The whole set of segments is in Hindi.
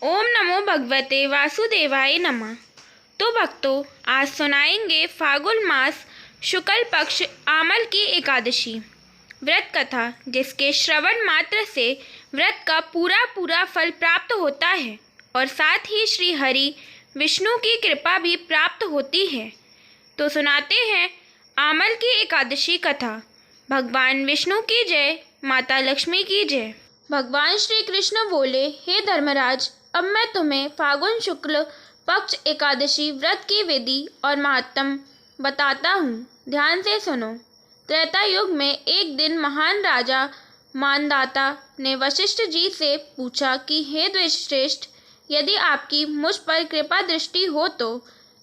ओम नमो भगवते वासुदेवाय नमः। तो भक्तों, आज सुनाएंगे फागुन मास शुक्ल पक्ष आमल की एकादशी व्रत कथा, जिसके श्रवण मात्र से व्रत का पूरा पूरा फल प्राप्त होता है और साथ ही श्री हरि विष्णु की कृपा भी प्राप्त होती है। तो सुनाते हैं आमल की एकादशी कथा। भगवान विष्णु की जय, माता लक्ष्मी की जय। भगवान श्री कृष्ण बोले, हे धर्मराज, अब मैं तुम्हें फागुन शुक्ल पक्ष एकादशी व्रत की विधि और महात्म बताता हूँ। ध्यान से सुनो। त्रेता युग में एक दिन महान राजा मानदाता ने वशिष्ठ जी से पूछा कि हे द्विजश्रेष्ठ, यदि आपकी मुझ पर कृपा दृष्टि हो तो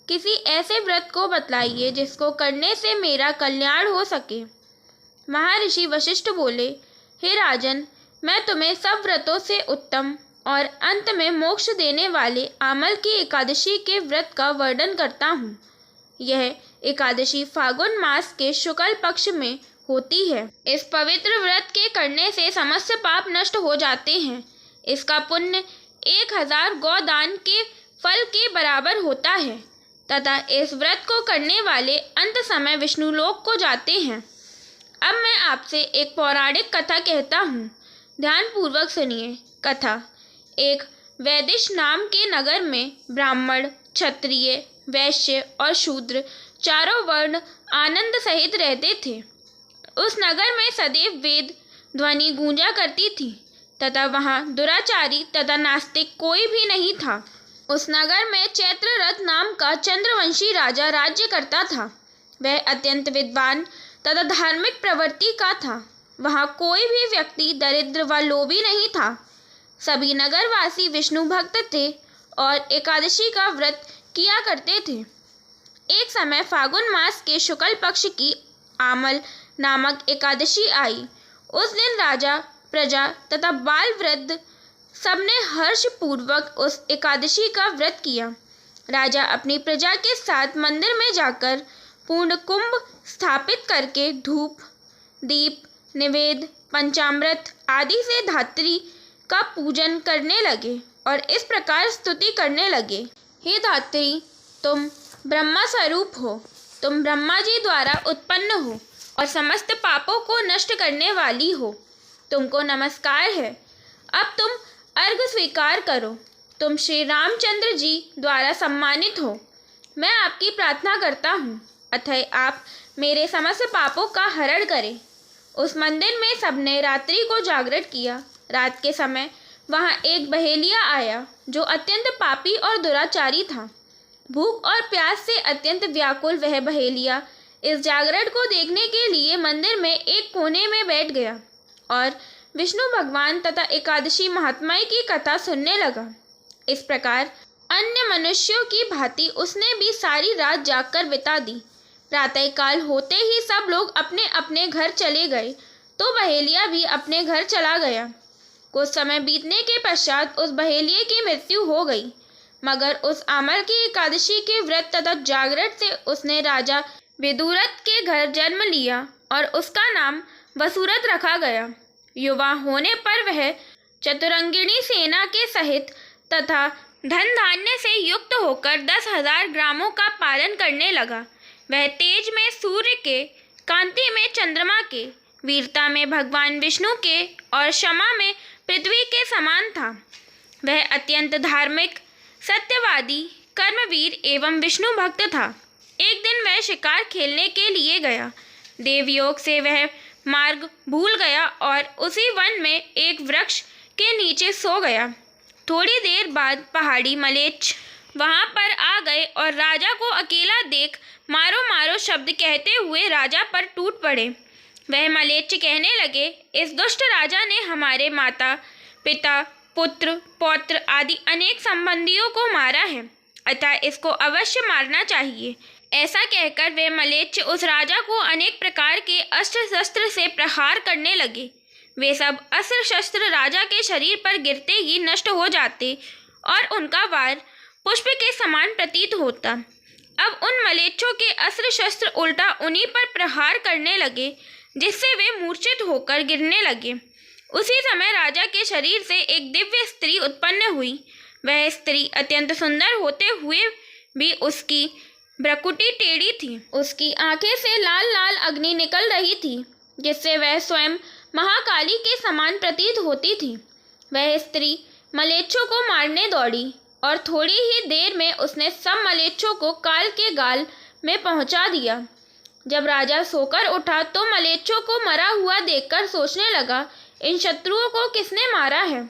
किसी ऐसे व्रत को बतलाइए जिसको करने से मेरा कल्याण हो सके। महर्षि वशिष्ठ बोले, हे राजन, मैं तुम्हें सब व्रतों से उत्तम और अंत में मोक्ष देने वाले आमल की एकादशी के व्रत का वर्णन करता हूँ। यह एकादशी फागुन मास के शुक्ल पक्ष में होती है। इस पवित्र व्रत के करने से समस्त पाप नष्ट हो जाते हैं। इसका पुण्य 1000 गौदान के फल के बराबर होता है तथा इस व्रत को करने वाले अंत समय विष्णु लोक को जाते हैं। अब मैं आपसे एक पौराणिक कथा कहता हूँ। ध्यान पूर्वक सुनिए। कथा। एक वैदिश नाम के नगर में ब्राह्मण, क्षत्रिय, वैश्य और शूद्र चारों वर्ण आनंद सहित रहते थे। उस नगर में सदैव वेद ध्वनि गूंजा करती थी तथा वहाँ दुराचारी तथा नास्तिक कोई भी नहीं था। उस नगर में चैत्ररथ नाम का चंद्रवंशी राजा राज्य करता था। वह अत्यंत विद्वान तथा धार्मिक प्रवृत्ति का था। वहाँ कोई भी व्यक्ति दरिद्र व लोभी नहीं था। सभी नगरवासी विष्णु भक्त थे और एकादशी का व्रत किया करते थे। एक समय फागुन मास के शुक्ल पक्ष की आमल नामक एकादशी आई। उस दिन राजा, प्रजा तथा बाल वृद्ध सबने हर्ष पूर्वक उस एकादशी का व्रत किया। राजा अपनी प्रजा के साथ मंदिर में जाकर पूर्ण कुंभ स्थापित करके धूप, दीप, निवेद, पंचामृत आदि से धात्री का पूजन करने लगे और इस प्रकार स्तुति करने लगे, हे धात्री, तुम ब्रह्मा स्वरूप हो। तुम ब्रह्मा जी द्वारा उत्पन्न हो और समस्त पापों को नष्ट करने वाली हो। तुमको नमस्कार है। अब तुम अर्घ स्वीकार करो। तुम श्री रामचंद्र जी द्वारा सम्मानित हो। मैं आपकी प्रार्थना करता हूँ, अतः आप मेरे समस्त पापों का हरण करें। उस मंदिर में सबने रात्रि को जागरण किया। रात के समय वहाँ एक बहेलिया आया जो अत्यंत पापी और दुराचारी था। भूख और प्यास से अत्यंत व्याकुल वह बहेलिया इस जागरण को देखने के लिए मंदिर में एक कोने में बैठ गया और विष्णु भगवान तथा एकादशी महात्म्य की कथा सुनने लगा। इस प्रकार अन्य मनुष्यों की भांति उसने भी सारी रात जागकर बिता दी। प्रातःकाल होते ही सब लोग अपने अपने घर चले गए तो बहेलिया भी अपने घर चला गया। कुछ समय बीतने के पश्चात उस बहेलिये की मृत्यु हो गई, मगर उस आमल की एकादशी के व्रत तथा जागरण से उसने राजा विदुरथ के घर जन्म लिया और उसका नाम वसुरथ रखा गया। युवा होने पर वह चतुरंगिणी सेना के सहित तथा धन धान्य से युक्त होकर 10,000 ग्रामों का पालन करने लगा। वह तेज में सूर्य के, कांति में चंद्रमा के, वीरता में भगवान विष्णु के और क्षमा में पृथ्वी के समान था। वह अत्यंत धार्मिक, सत्यवादी, कर्मवीर एवं विष्णु भक्त था। एक दिन वह शिकार खेलने के लिए गया। देवयोग से वह मार्ग भूल गया और उसी वन में एक वृक्ष के नीचे सो गया। थोड़ी देर बाद पहाड़ी मलेच्छ वहां पर आ गए और राजा को अकेला देख मारो मारो शब्द कहते हुए राजा पर टूट पड़े। वह मलेच्छ कहने लगे, इस दुष्ट राजा ने हमारे माता, पिता, पुत्र, पौत्र आदि अनेक संबंधियों को मारा है, अतः इसको अवश्य मारना चाहिए। ऐसा कहकर वे मलेच्छ उस राजा को अनेक प्रकार के अस्त्र शस्त्र से प्रहार करने लगे। वे सब अस्त्र शस्त्र राजा के शरीर पर गिरते ही नष्ट हो जाते और उनका वार पुष्प के समान प्रतीत होता। अब उन मलेच्छों के अस्त्र शस्त्र उल्टा उन्हीं पर प्रहार करने लगे, जिससे वे मूर्छित होकर गिरने लगे। उसी समय राजा के शरीर से एक दिव्य स्त्री उत्पन्न हुई। वह स्त्री अत्यंत सुंदर होते हुए भी उसकी भ्रुकुटी टेढ़ी थी। उसकी आंखें से लाल लाल अग्नि निकल रही थी, जिससे वह स्वयं महाकाली के समान प्रतीत होती थी। वह स्त्री मलेच्छों को मारने दौड़ी और थोड़ी ही देर में उसने सब मलेच्छों को काल के गाल में पहुंचा दिया। जब राजा सोकर उठा तो मलेच्छों को मरा हुआ देखकर सोचने लगा, इन शत्रुओं को किसने मारा है?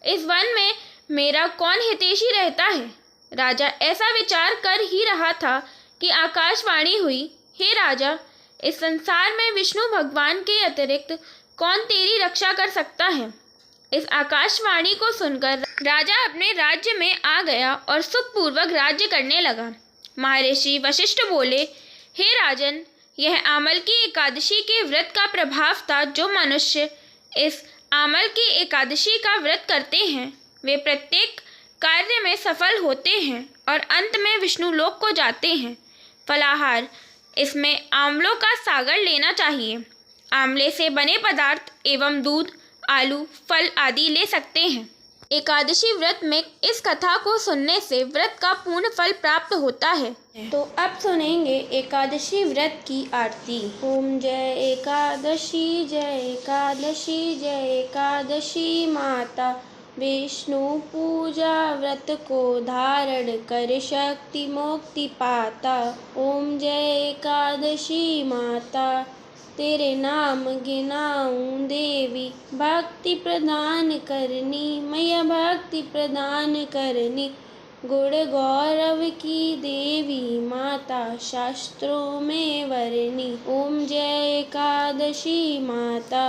इस वन में मेरा कौन हितैषी रहता है? राजा ऐसा विचार कर ही रहा था कि आकाशवाणी हुई, हे राजा, इस संसार में विष्णु भगवान के अतिरिक्त कौन तेरी रक्षा कर सकता है? इस आकाशवाणी को सुनकर राजा अपने राज्य में आ गया और सुखपूर्वक राज्य करने लगा। महर्षि वशिष्ठ बोले, हे राजन, यह आमल की एकादशी के व्रत का प्रभाव था। जो मनुष्य इस आमल की एकादशी का व्रत करते हैं, वे प्रत्येक कार्य में सफल होते हैं और अंत में विष्णु लोक को जाते हैं। फलाहार, इसमें आंवलों का सागर लेना चाहिए। आंवले से बने पदार्थ एवं दूध, आलू, फल आदि ले सकते हैं। एकादशी व्रत में इस कथा को सुनने से व्रत का पूर्ण फल प्राप्त होता है। तो अब सुनेंगे एकादशी व्रत की आरती। ओम जय एकादशी, जय एकादशी, जय एकादशी माता। विष्णु पूजा व्रत को धारण कर शक्ति मुक्ति पाता। ओम जय एकादशी माता, तेरे नाम गिनाऊं देवी, भक्ति प्रदान करनी मैया, भक्ति प्रदान करनी। गुण गौरव की देवी माता, शास्त्रों में वरनी। ओम जय एकादशी माता,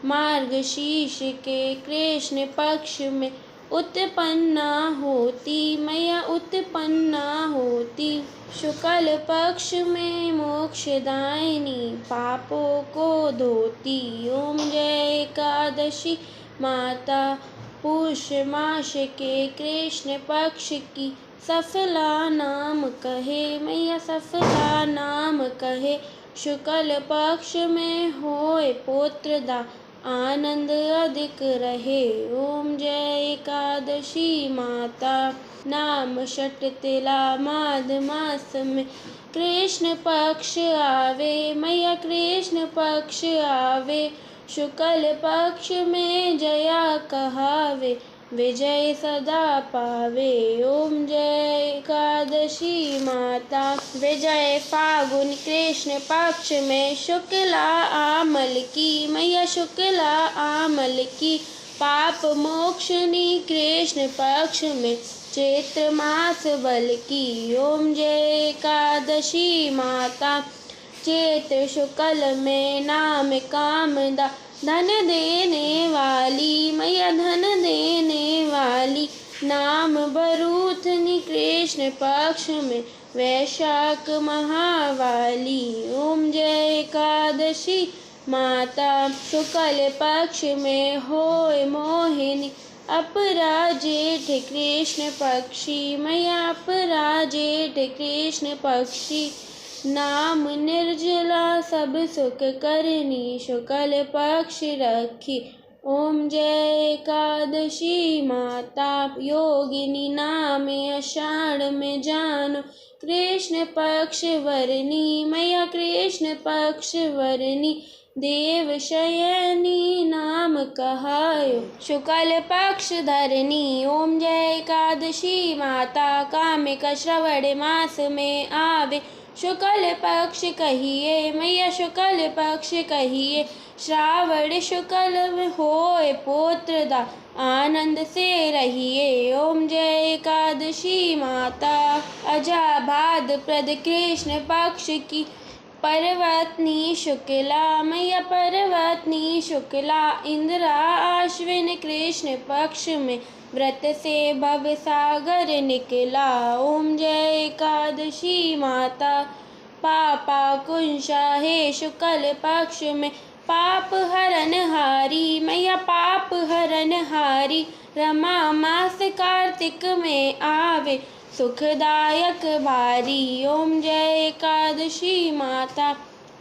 मार्गशीर्ष के कृष्ण पक्ष में उत्पन्ना होती मैया, उत्पन्ना होती। शुक्ल पक्ष में मोक्षदायिनी, पापों को धोती। ओम जय एकादशी माता, पुष मास के कृष्ण पक्ष की सफला नाम कहे मैया, सफला नाम कहे। शुक्ल पक्ष में होए पुत्रदा, आनंद अधिक रहे। ओम जय एकादशी माता, नाम षट तिला माघ मास में कृष्ण पक्ष आवे मैया, कृष्ण पक्ष आवे। शुक्ल पक्ष में जया कहावे, विजय सदा पावे। ओम जय एकादशी माता, विजय फागुन कृष्ण पक्ष में शुक्ला आमल की मैया, शुक्ला आमल की। पाप मोक्षनी कृष्ण पक्ष में चैत्र मास बल की। ओम जय एकादशी माता, चैत्र शुक्ल में नाम कामदा, धन देने वाली मैया, धन देने वाली। नाम भरूथनी कृष्ण पक्ष में वैशाख महावाली। ओम जय एकादशी माता, शुक्ल पक्ष में होए मोहिनी, अपराजेठ कृष्ण पक्षी मैया, अपराजेठ कृष्ण पक्षी। नाम निर्जला सब सुख करनी, शुक्ल पक्ष रखी। ओम जय एकादशी माता, योगिनी नाम आषाढ़ में जानो, कृष्ण पक्ष वरनी मैया, कृष्ण पक्ष वरनी। देव शयनी नाम कहायो, शुक्ल पक्ष धरनी। ओम जय एकादशी माता, कामिक श्रवण मास में आवे, शुक्ल पक्ष कहिए मैया, शुक्ल पक्ष कहिए। श्रावण शुक्ल में होए पुत्रदा, आनंद से रहिए। ओम जय एकादशी माता, अजा भाद्रपद कृष्ण पक्ष की पर्वतनी शुक्ला मैया, पर्वतनी शुक्ला। इंद्रा आश्विन कृष्ण पक्ष में व्रत से भव सागर निकला। ओम जय एकादशी माता, पापा कुंशा है शुक्ल पक्ष में, पाप हरन हारी मैया, पाप हरन हारी। रमा मास कार्तिक में आवे, सुखदायक भारी। ओम जय एकादशी माता,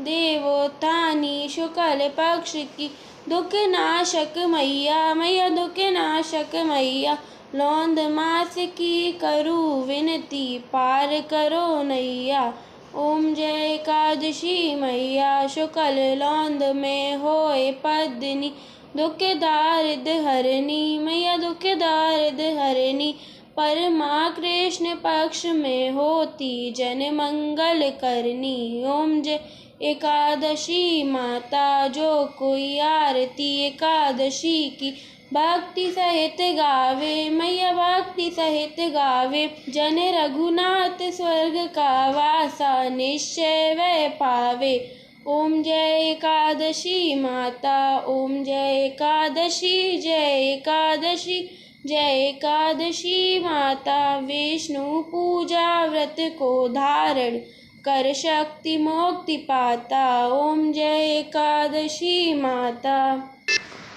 देवोत्थानी शुक्ल पक्ष की, दुख नाशक मैया मैया, दुख नाशक मैया। लौंद मास की करूँ विनती, पार करो नैया। ओम जय एकादशी मैया, शुक्ल लौंद में होए पद्मिनी। दुख दारिद हरनी मैया, दुख दारिद हरनी। परमा कृष्ण पक्ष में होती, जन मंगल करनी। ओम जय एकादशी माता, जो कोई आरती एकादशी की भक्ति सहित गावे मैया, भक्ति सहित गावे। जन रघुनाथ स्वर्ग का वासा, निश्चय वह पावे। ओम जय एकादशी माता, ओम जय एकादशी, जय एकादशी, जय एकादशी माता। विष्णु पूजा व्रत को धारण कर, शक्ति मुक्ति पाता। ओम जय एकादशी माता।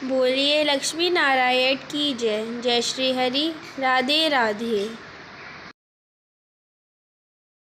बोलिए लक्ष्मी नारायण की जय। जय श्री हरि। राधे राधे।